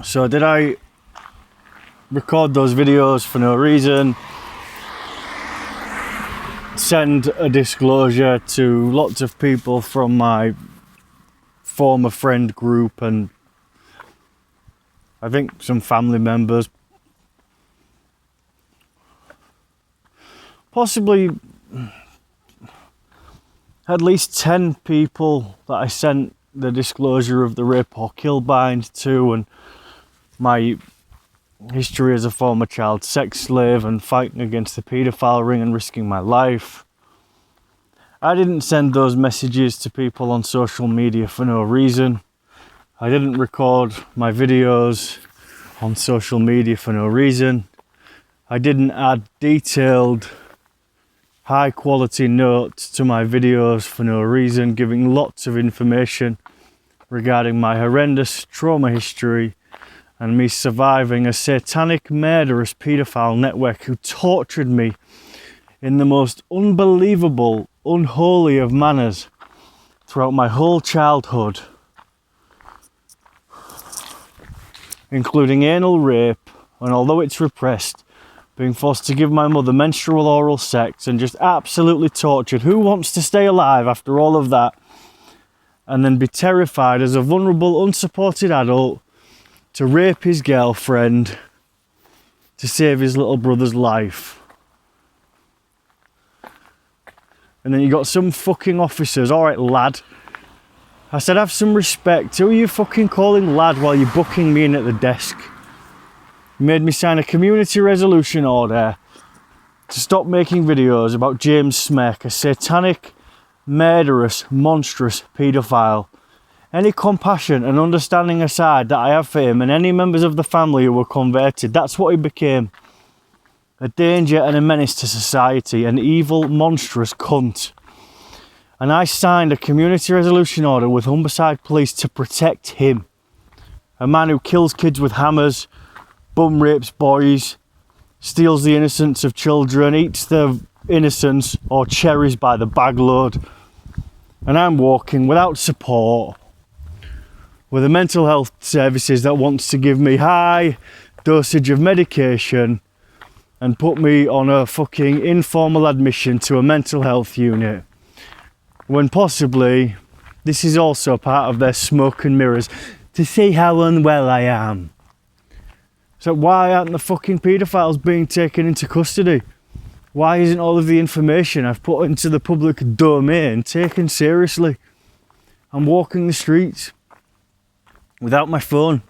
So did I record those videos for no reason? Send a disclosure to lots of people from my former friend group and I think some family members. Possibly at least 10 people that I sent the disclosure of the rape or kill bind to, and my history as a former child sex slave and fighting against the paedophile ring and risking my life. I didn't send those messages to people on social media for no reason. I didn't record my videos on social media for no reason. I didn't add detailed, high quality notes to my videos for no reason, giving lots of information regarding my horrendous trauma history and me surviving a satanic murderous paedophile network who tortured me in the most unbelievable, unholy of manners throughout my whole childhood, including anal rape, and although it's repressed, being forced to give my mother menstrual oral sex and just absolutely tortured. Who wants to stay alive after all of that? And then be terrified as a vulnerable, unsupported adult to rape his girlfriend to save his little brother's life. And then you got some fucking officers, alright lad. I said have some respect. Who are you fucking calling lad while you're booking me in at the desk? You made me sign a community resolution order to stop making videos about James Smeck, a satanic, murderous, monstrous paedophile. Any compassion and understanding aside that I have for him and any members of the family who were converted, that's what he became. A danger and a menace to society, an evil, monstrous cunt. And I signed a community resolution order with Humberside police to protect him. A man who kills kids with hammers, bum rapes boys, steals the innocence of children, eats their innocence or cherries by the bagload. And I'm walking without support, with a mental health services that wants to give me high dosage of medication and put me on a fucking informal admission to a mental health unit, when possibly this is also part of their smoke and mirrors to see how unwell I am. So why aren't the fucking paedophiles being taken into custody? Why isn't all of the information I've put into the public domain taken seriously? I'm walking the streets without my phone.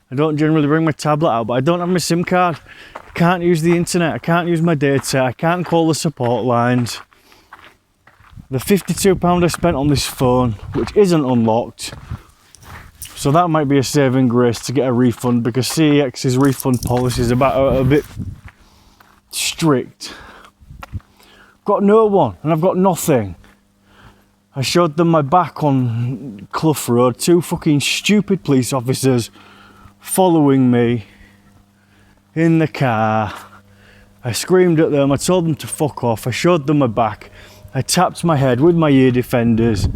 I don't generally bring my tablet out, but I don't have my SIM card. I can't use the internet, I can't use my data, I can't call the support lines. The £52 I spent on this phone, which isn't unlocked, so that might be a saving grace to get a refund, because CEX's refund policy is a bit strict. I've got no one and I've got nothing. I showed them my back on Clough Road, 2 fucking stupid police officers following me in the car. I screamed at them, I told them to fuck off, I showed them my back, I tapped my head with my ear defenders.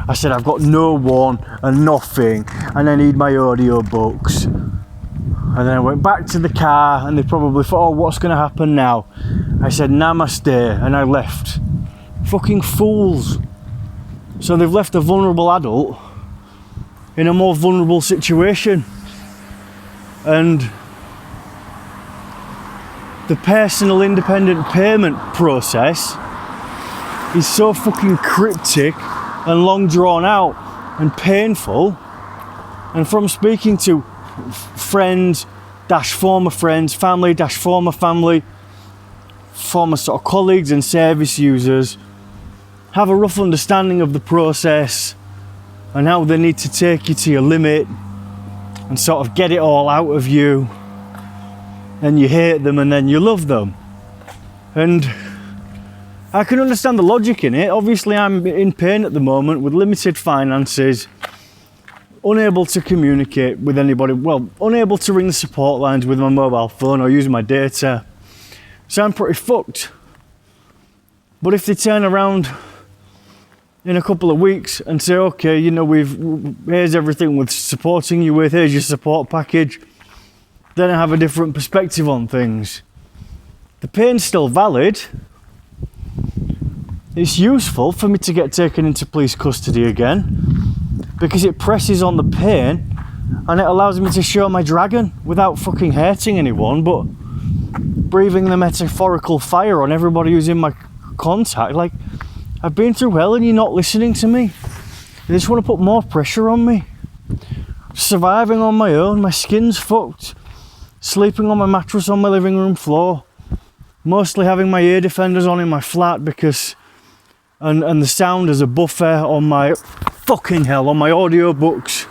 I said I've got no one and nothing and I need my audio books. And then I went back to the car and they probably thought, oh, what's going to happen now? I said namaste and I left. Fucking fools. So they've left a vulnerable adult in a more vulnerable situation. And the personal independent payment process is so fucking cryptic and long drawn out and painful. And from speaking to friends, former friends, family, former family, former sort of colleagues and service users, have a rough understanding of the process and how they need to take you to your limit and sort of get it all out of you, and you hate them and then you love them. And I can understand the logic in it. Obviously I'm in pain at the moment with limited finances, unable to communicate with anybody, well, unable to ring the support lines with my mobile phone or use my data. So I'm pretty fucked. But if they turn around in a couple of weeks and say, okay, you know, here's everything we're supporting you with, here's your support package, then I have a different perspective on things. The pain's still valid. It's useful for me to get taken into police custody again because it presses on the pain and it allows me to show my dragon without fucking hurting anyone, but breathing the metaphorical fire on everybody who's in my contact. Like, I've been through hell and you're not listening to me. You just want to put more pressure on me. Surviving on my own, my skin's fucked. Sleeping on my mattress on my living room floor. Mostly having my ear defenders on in my flat because... And the sound as a buffer on my... Fucking hell, on my audiobooks.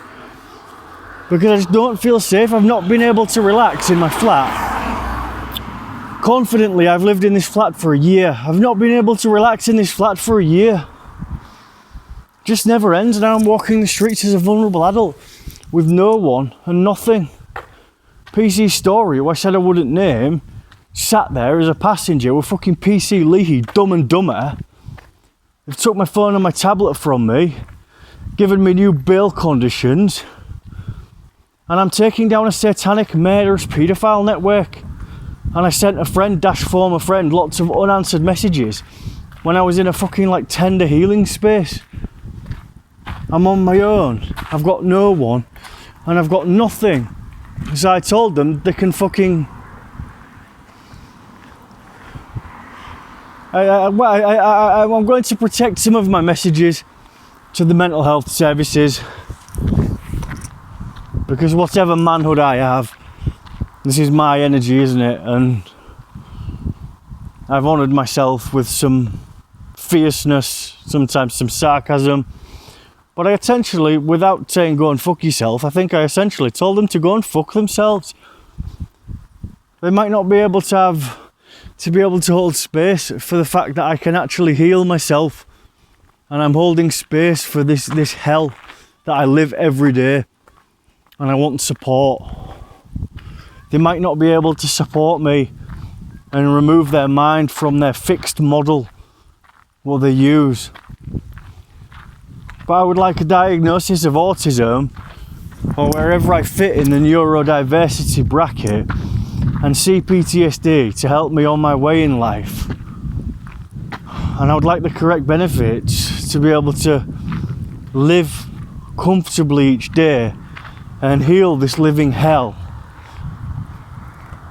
Because I just don't feel safe. I've not been able to relax in my flat. Confidently, I've lived in this flat for a year. I've not been able to relax in this flat for a year. Just never ends. Now I'm walking the streets as a vulnerable adult with no one and nothing. PC Storey, who I said I wouldn't name, sat there as a passenger with fucking PC Leahy, Dumb and Dumber. They've took my phone and my tablet from me, given me new bail conditions, and I'm taking down a Satanic Murderous Paedophile Network. And I sent a friend, former friend, lots of unanswered messages when I was in a fucking like tender healing space. I'm on my own. I've got no one and I've got nothing. So I told them they can fucking... I'm going to protect some of my messages to the mental health services because whatever manhood I have, this is my energy, isn't it? And I've honoured myself with some fierceness, sometimes some sarcasm. But I essentially, without saying go and fuck yourself, I think I essentially told them to go and fuck themselves. They might not be able to hold space for the fact that I can actually heal myself. And I'm holding space for this hell that I live every day. And I want support. They might not be able to support me and remove their mind from their fixed model, what they use. But I would like a diagnosis of autism or wherever I fit in the neurodiversity bracket and CPTSD to help me on my way in life. And I would like the correct benefits to be able to live comfortably each day and heal this living hell.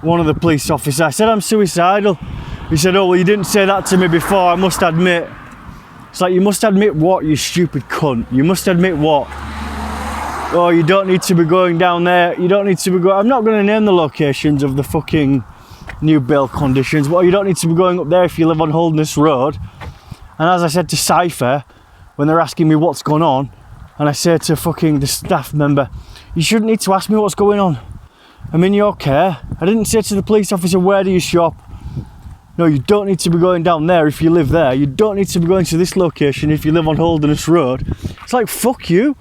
One of the police officers, I said I'm suicidal. He said, oh, well, you didn't say that to me before, I must admit. It's like, you must admit what, you stupid cunt? You must admit what? Oh, you don't need to be going down there. You don't need to be going... I'm not going to name the locations of the fucking new bail conditions. Well, you don't need to be going up there if you live on Holderness Road. And as I said to Cypher, when they're asking me what's going on, and I say to fucking the staff member, you shouldn't need to ask me what's going on. I'm in your care. I didn't say to the police officer, where do you shop? No, you don't need to be going down there if you live there. You don't need to be going to this location if you live on Holderness Road. It's like, fuck you.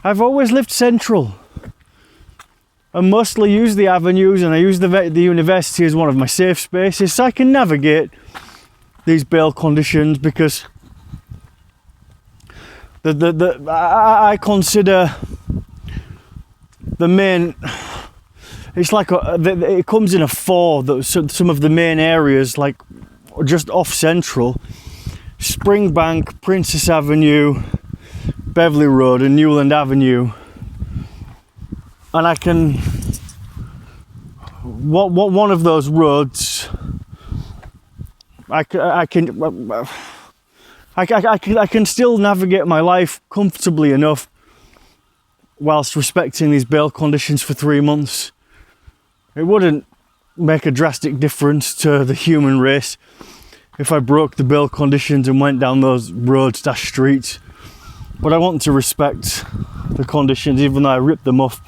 I've always lived central. I mostly use the avenues and I use the university as one of my safe spaces so I can navigate these bail conditions because I consider the main... It's like it comes in a four, some of the main areas, like just off Central, Springbank, Princess Avenue, Beverley Road and Newland Avenue. And I can, one of those roads, I can still navigate my life comfortably enough whilst respecting these bail conditions for 3 months. It wouldn't make a drastic difference to the human race if I broke the bail conditions and went down those roads / streets. But I want to respect the conditions, even though I ripped them off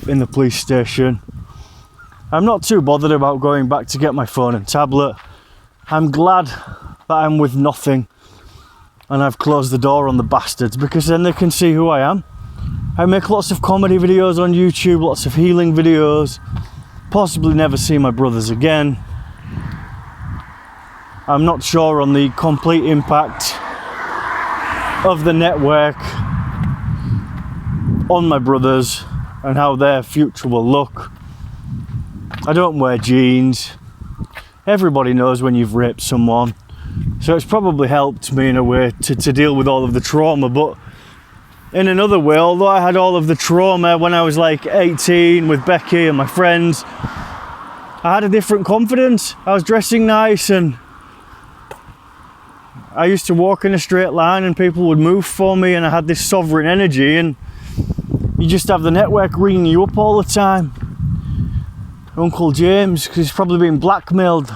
in the police station. I'm not too bothered about going back to get my phone and tablet. I'm glad that I'm with nothing and I've closed the door on the bastards, because then they can see who I am. I make lots of comedy videos on YouTube, lots of healing videos, possibly never see my brothers again. I'm not sure on the complete impact of the network on my brothers and how their future will look. I don't wear jeans. Everybody knows when you've raped someone. So it's probably helped me in a way to deal with all of the trauma. But in another way, although I had all of the trauma when I was like 18 with Becky and my friends, I had a different confidence. I was dressing nice and I used to walk in a straight line and people would move for me, and I had this sovereign energy, and you just have the network ringing you up all the time. Uncle James, because he's probably been blackmailed.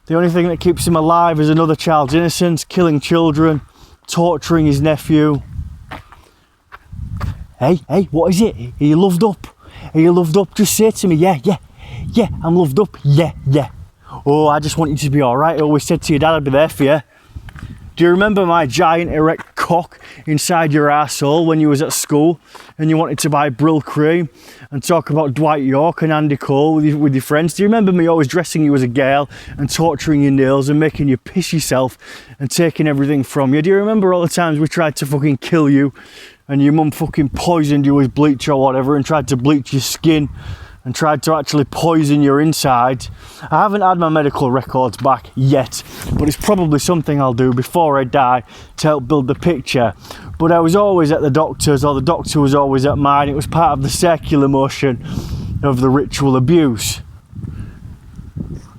The only thing that keeps him alive is another child's innocence, killing children, torturing his nephew. Hey, what is it? Are you loved up? Are you loved up? Just say to me, yeah, I'm loved up, yeah. Oh, I just want you to be alright. I always said to your dad I'd be there for you. Do you remember my giant erect cock inside your arsehole when you was at school and you wanted to buy Brill cream and talk about Dwight York and Andy Cole with your friends? Do you remember me always dressing you as a girl and torturing your nails and making you piss yourself and taking everything from you? Do you remember all the times we tried to fucking kill you and your mum fucking poisoned you with bleach or whatever and tried to bleach your skin and tried to actually poison your inside? I haven't had my medical records back yet, but it's probably something I'll do before I die to help build the picture. But I was always at the doctor's, or the doctor was always at mine. It was part of the circular motion of the ritual abuse.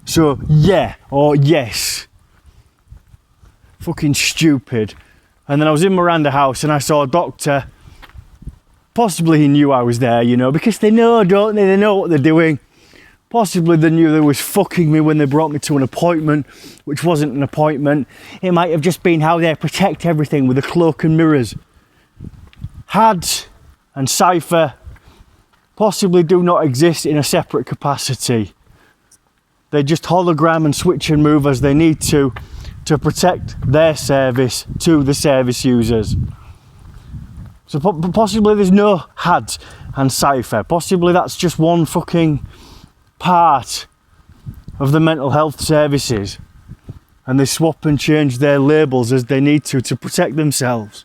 So yeah, or yes. Fucking stupid. And then I was in Miranda House and I saw a doctor. Possibly he knew I was there, you know, because they know, don't they? They know what they're doing. Possibly they knew they was fucking me when they brought me to an appointment, which wasn't an appointment. It might have just been how they protect everything with a cloak and mirrors. Had and Cypher possibly do not exist in a separate capacity. They just hologram and switch and move as they need to protect their service to the service users. So possibly there's no Had and Cypher. Possibly that's just one fucking part of the mental health services. And they swap and change their labels as they need to protect themselves.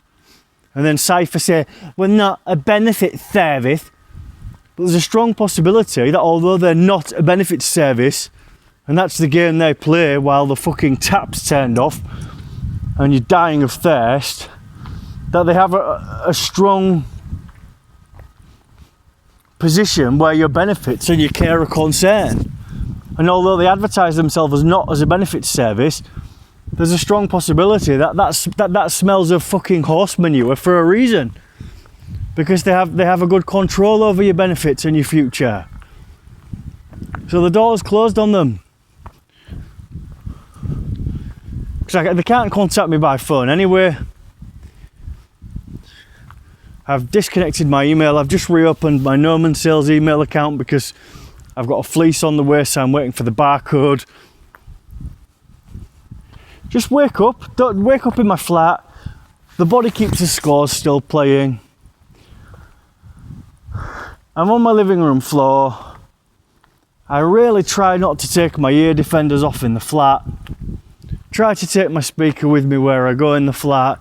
And then Cypher say, we're not a benefit service. But there's a strong possibility that although they're not a benefit service, and that's the game they play while the fucking tap's turned off and you're dying of thirst, that they have a strong position where your benefits and your care are concerned. And although they advertise themselves as not as a benefits service, there's a strong possibility that smells of fucking horse manure for a reason. Because they have a good control over your benefits and your future. So the door's closed on them. Because they can't contact me by phone anyway. I've disconnected my email. I've just reopened my Noman sales email account because I've got a fleece on the way, so I'm waiting for the barcode. Just wake up. Don't wake up in my flat. The body keeps the scores still playing. I'm on my living room floor. I really try not to take my ear defenders off in the flat. Try to take my speaker with me where I go in the flat.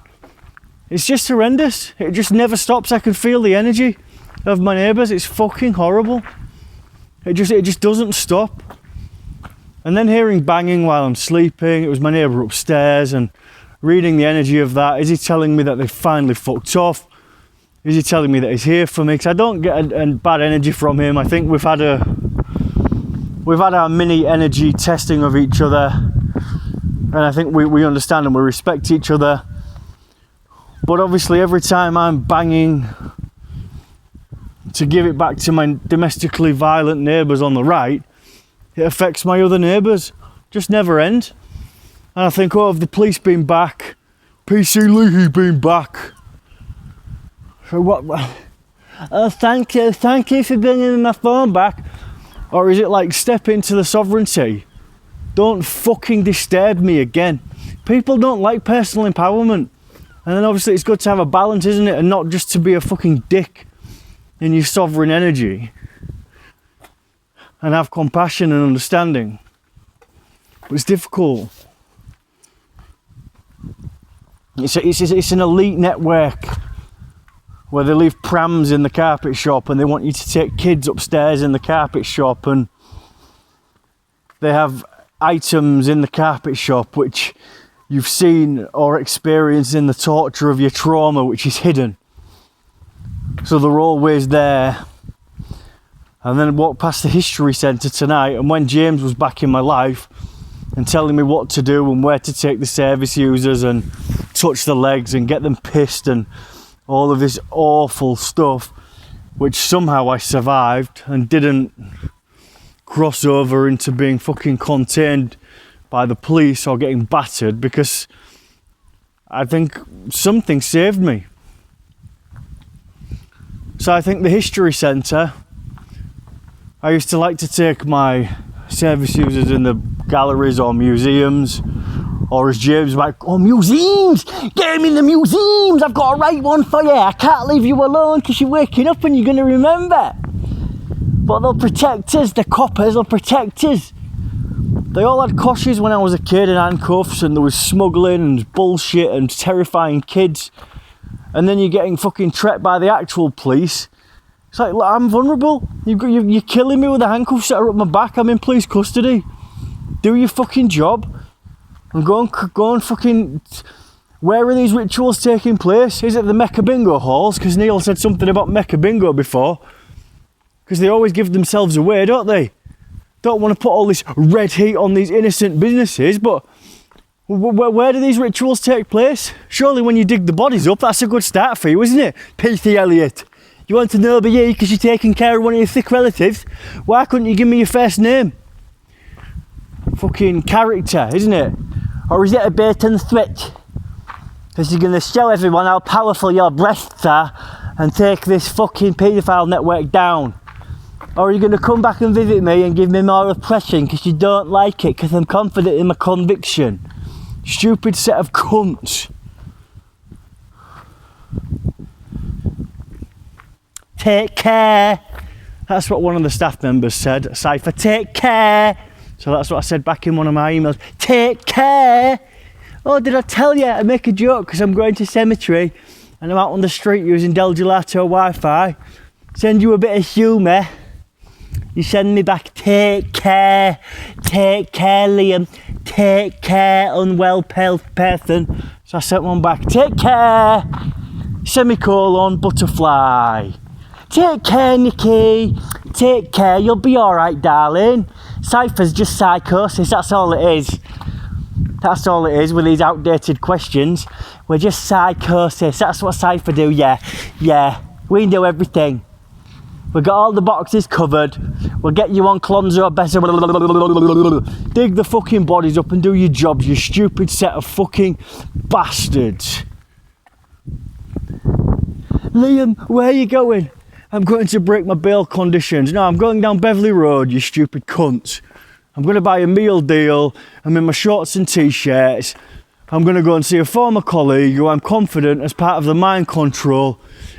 It's just horrendous. It just never stops. I can feel the energy of my neighbours. It's fucking horrible. It just doesn't stop. And then hearing banging while I'm sleeping. It was my neighbour upstairs, and reading the energy of that. Is he telling me that they finally fucked off? Is he telling me that he's here for me? Because I don't get a bad energy from him. I think we've had our mini energy testing of each other, and I think we understand and we respect each other. But obviously every time I'm banging to give it back to my domestically violent neighbours on the right, it affects my other neighbours. Just never end. And I think, oh, have the police been back? PC Leahy been back? So what? Oh, thank you for bringing my phone back. Or is it like, step into the sovereignty? Don't fucking disturb me again. People don't like personal empowerment. And then obviously it's good to have a balance, isn't it? And not just to be a fucking dick in your sovereign energy. And have compassion and understanding. But it's difficult. It's an elite network where they leave prams in the carpet shop and they want you to take kids upstairs in the carpet shop, and they have items in the carpet shop which you've seen or experienced in the torture of your trauma, which is hidden. So they're always there. And then I walked past the history centre tonight, and when James was back in my life and telling me what to do and where to take the service users and touch the legs and get them pissed and all of this awful stuff, which somehow I survived and didn't cross over into being fucking contained by the police or getting battered, because I think something saved me. So I think the history centre, I used to like to take my service users in the galleries or museums, or as James like, oh, museums, get him in the museums, I've got a right one for you, I can't leave you alone because you're waking up and you're going to remember. But they'll protect us, the coppers will protect us. They all had coshes when I was a kid and handcuffs, and there was smuggling and bullshit and terrifying kids, and then you're getting fucking trapped by the actual police. It's like, I'm vulnerable. You're killing me with the handcuffs that are up my back. I'm in police custody. Do your fucking job. And go and fucking... Where are these rituals taking place? Is it the Mecca Bingo halls? Because Neil said something about Mecca Bingo before. Because they always give themselves away, don't they? Don't want to put all this red heat on these innocent businesses, but... Where do these rituals take place? Surely when you dig the bodies up, that's a good start for you, isn't it? P.T. Elliott. You want to know about you because you're taking care of one of your thick relatives? Why couldn't you give me your first name? Fucking character, isn't it? Or is it a bait and switch? Because you're going to show everyone how powerful your breasts are and take this fucking paedophile network down. Or are you going to come back and visit me and give me more oppression because you don't like it because I'm confident in my conviction? Stupid set of cunts. Take care. That's what one of the staff members said. Cypher, take care. So that's what I said back in one of my emails. Take care. Oh, did I tell you? I make a joke because I'm going to cemetery and I'm out on the street using Del Gelato Wi-Fi. Send you a bit of humour. You send me back, take care, Liam, take care, unwell person. So I sent one back, take care, semicolon, butterfly. Take care, Nikki, take care, you'll be alright, darling. Cypher's just psychosis, that's all it is. That's all it is with these outdated questions. We're just psychosis, that's what Cypher do, yeah, we do everything. We've got all the boxes covered. We'll get you on Clonzo better. Dig the fucking bodies up and do your jobs, you stupid set of fucking bastards. Liam, where are you going? I'm going to break my bail conditions. No, I'm going down Beverley Road, you stupid cunt. I'm going to buy a meal deal. I'm in my shorts and t-shirts. I'm going to go and see a former colleague who I'm confident, as part of the mind control,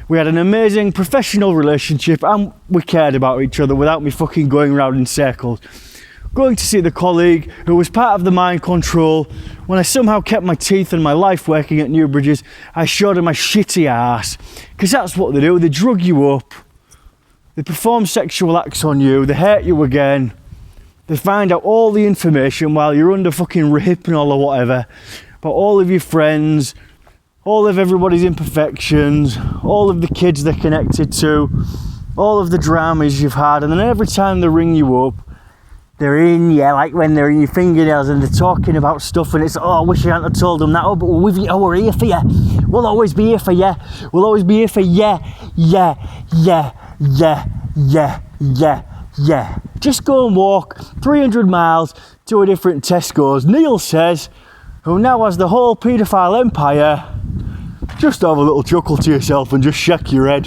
we had an amazing professional relationship and we cared about each other without me fucking going around in circles. Going to see the colleague who was part of the mind control. When I somehow kept my teeth and my life working at Newbridges, I showed her my shitty ass. Because that's what they do, they drug you up. They perform sexual acts on you, they hurt you again. They find out all the information while you're under fucking Rohypnol or whatever about all of your friends, all of everybody's imperfections, all of the kids they're connected to, all of the dramas you've had, and then every time they ring you up, they're in you, like when they're in your fingernails and they're talking about stuff and it's, oh, I wish I hadn't told them that, oh, but we're here for you. We'll always be here for you. We'll always be here for you. Yeah. Just go and walk 300 miles to a different Tesco's, Neil says, who now has the whole paedophile empire. Just have a little chuckle to yourself and just shake your head.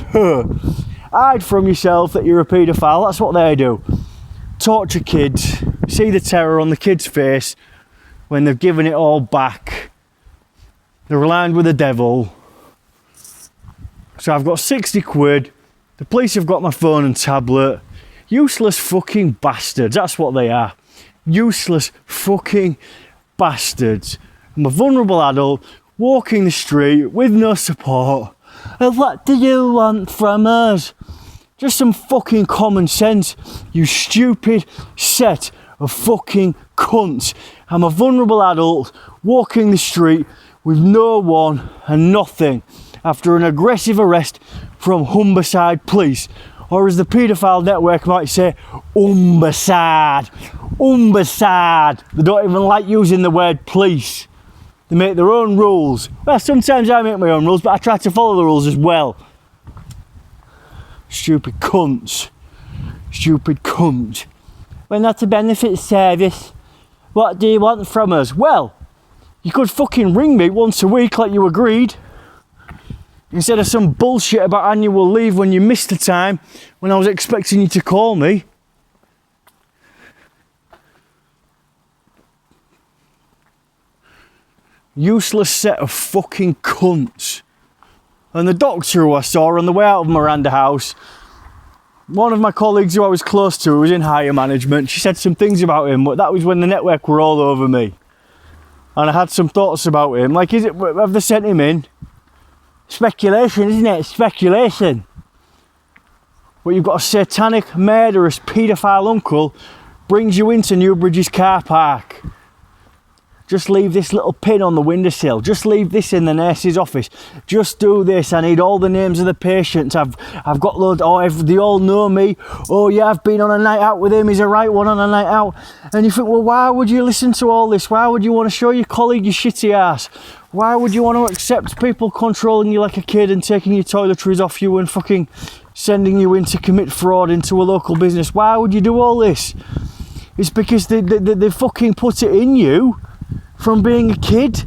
Hide from yourself that you're a paedophile, that's what they do. Torture kids, see the terror on the kid's face when they've given it all back. They're aligned with the devil. So I've got 60 quid, the police have got my phone and tablet. Useless fucking bastards, that's what they are. Useless fucking bastards. I'm a vulnerable adult walking the street with no support. And what do you want from us? Just some fucking common sense, you stupid set of fucking cunts. I'm a vulnerable adult walking the street with no one and nothing after an aggressive arrest from Humberside police, or as the paedophile network might say, Humberside. Humberside. They don't even like using the word police. They make their own rules. Well, sometimes I make my own rules, but I try to follow the rules as well. Stupid cunts. Stupid cunt. We're not a benefit service. What do you want from us? Well, you could fucking ring me once a week like you agreed. Instead of some bullshit about annual leave when you missed the time when I was expecting you to call me. Useless set of fucking cunts. And the doctor who I saw on the way out of Miranda House, one of my colleagues who I was close to, who was in higher management, she said some things about him, but that was when the network were all over me. And I had some thoughts about him. Like, have they sent him in? Speculation, isn't it? Speculation. But you've got a satanic, murderous, paedophile uncle brings you into Newbridge's car park. Just leave this little pin on the windowsill. Just leave this in the nurse's office. Just do this. I need all the names of the patients. I've got loads. Oh, they all know me. Oh yeah, I've been on a night out with him. He's a right one on a night out. And you think, well, why would you listen to all this? Why would you want to show your colleague your shitty ass? Why would you want to accept people controlling you like a kid and taking your toiletries off you and fucking sending you in to commit fraud into a local business? Why would you do all this? It's because they fucking put it in you. From being a kid,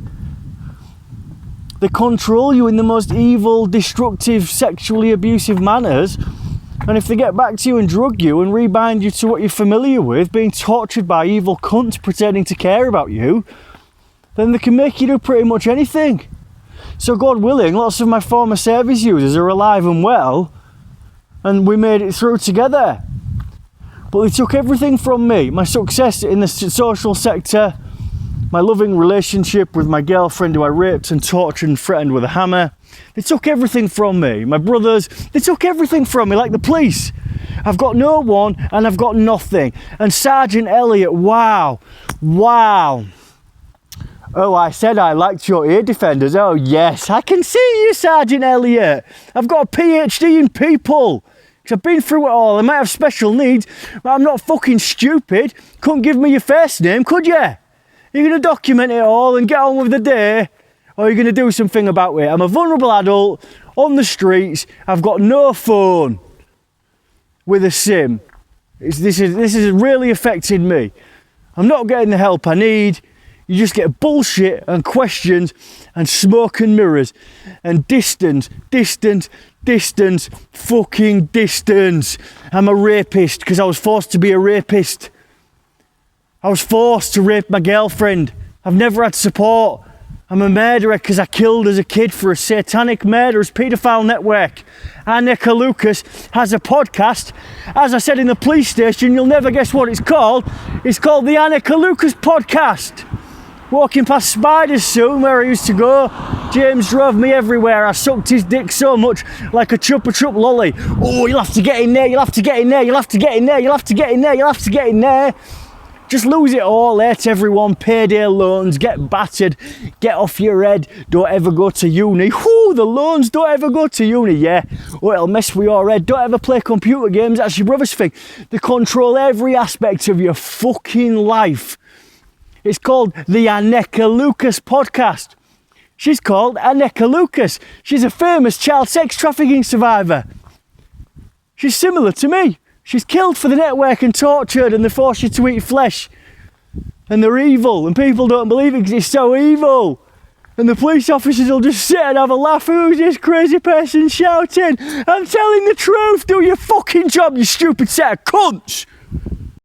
they control you in the most evil, destructive, sexually abusive manners, and if they get back to you and drug you and rebind you to what you're familiar with, being tortured by evil cunts pretending to care about you, then they can make you do pretty much anything. So God willing, lots of my former service users are alive and well, and we made it through together. But they took everything from me, my success in the social sector, my loving relationship with my girlfriend who I raped and tortured and threatened with a hammer. They took everything from me. My brothers, they took everything from me like the police. I've got no one and I've got nothing. And Sergeant Elliot, wow. Oh, I said I liked your ear defenders. Oh yes, I can see you, Sergeant Elliot. I've got a PhD in people. I've been through it all. I might have special needs, but I'm not fucking stupid. Couldn't give me your first name, could you? You're going to document it all and get on with the day, or are you going to do something about it? I'm a vulnerable adult on the streets. I've got no phone with a SIM. This has really affected me. I'm not getting the help I need. You just get bullshit and questions and smoke and mirrors and distance, fucking distance. I'm a rapist because I was forced to be a rapist. I was forced to rape my girlfriend. I've never had support. I'm a murderer because I killed as a kid for a Satanic Murderous Paedophile Network. Anneke Lucas has a podcast. As I said in the police station, you'll never guess what it's called. It's called the Anneke Lucas Podcast. Walking past Spiders soon, where I used to go. James drove me everywhere. I sucked his dick so much, like a chupa chup lolly. Oh, you'll have to get in there, you'll have to get in there, you'll have to get in there, you'll have to get in there, you'll have to get in there. Just lose it all, hate everyone, payday loans, get battered, get off your head, don't ever go to uni. Whoo, the loans, don't ever go to uni, yeah. Oh, it'll mess with your head, don't ever play computer games, that's your brother's thing. They control every aspect of your fucking life. It's called the Anneke Lucas Podcast. She's called Anneke Lucas. She's a famous child sex trafficking survivor. She's similar to me. She's killed for the network and tortured, and they force you to eat flesh. And they're evil, and people don't believe it because it's so evil. And the police officers will just sit and have a laugh. Who's this crazy person shouting? I'm telling the truth. Do your fucking job, you stupid set of cunts.